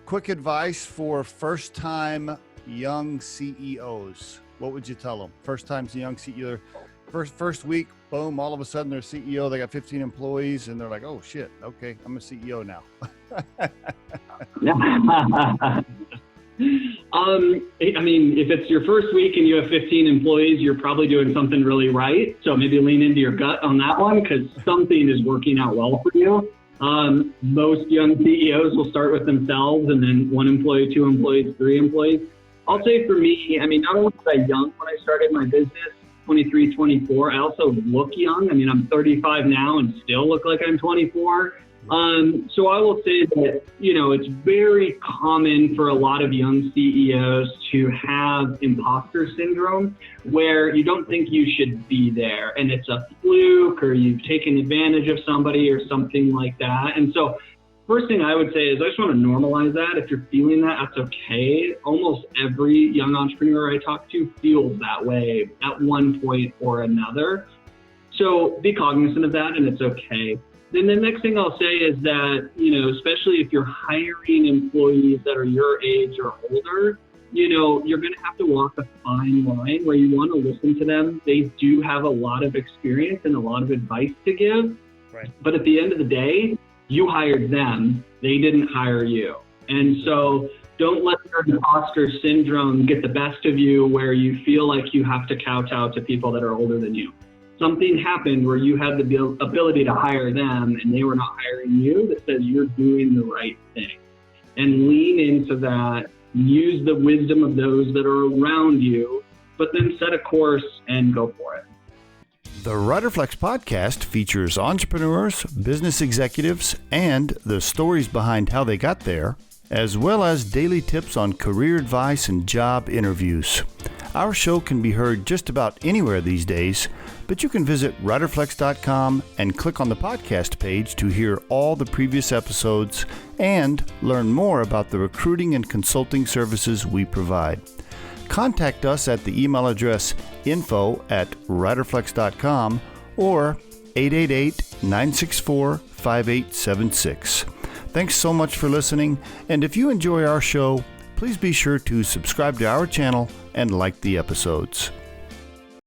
Quick advice for first-time young CEOs. What would you tell them? First-time young CEO, first week, boom, all of a sudden they're CEO. They got 15 employees, and they're like, "Oh shit, okay, I'm a CEO now." I mean, if it's your first week and you have 15 employees, you're probably doing something really right. So maybe lean into your gut on that one, because something is working out well for you. Most young CEOs will start with themselves and then 1 employee, 2 employees, 3 employees. I'll say for me, I mean, not only was I young when I started my business, 23, 24, I also look young. I mean, I'm 35 now and still look like I'm 24. So I will say that, it's very common for a lot of young CEOs to have imposter syndrome, where you don't think you should be there and it's a fluke or you've taken advantage of somebody or something like that. And so first thing I would say is I just want to normalize that. If you're feeling that, that's okay. Almost every young entrepreneur I talk to feels that way at one point or another. So be cognizant of that, and it's okay. Then the next thing I'll say is that, especially if you're hiring employees that are your age or older, you're going to have to walk a fine line where you want to listen to them. They do have a lot of experience and a lot of advice to give. Right. But at the end of the day, you hired them. They didn't hire you. And so don't let your imposter syndrome get the best of you where you feel like you have to kowtow to people that are older than you. Something happened where you had the ability to hire them and they were not hiring you, that says you're doing the right thing. And lean into that, use the wisdom of those that are around you, but then set a course and go for it. The Riderflex podcast features entrepreneurs, business executives, and the stories behind how they got there, as well as daily tips on career advice and job interviews. Our show can be heard just about anywhere these days, but you can visit riderflex.com and click on the podcast page to hear all the previous episodes and learn more about the recruiting and consulting services we provide. Contact us at the email address info@riderflex.com or 888-964-5876. Thanks so much for listening, and if you enjoy our show, please be sure to subscribe to our channel and like the episodes.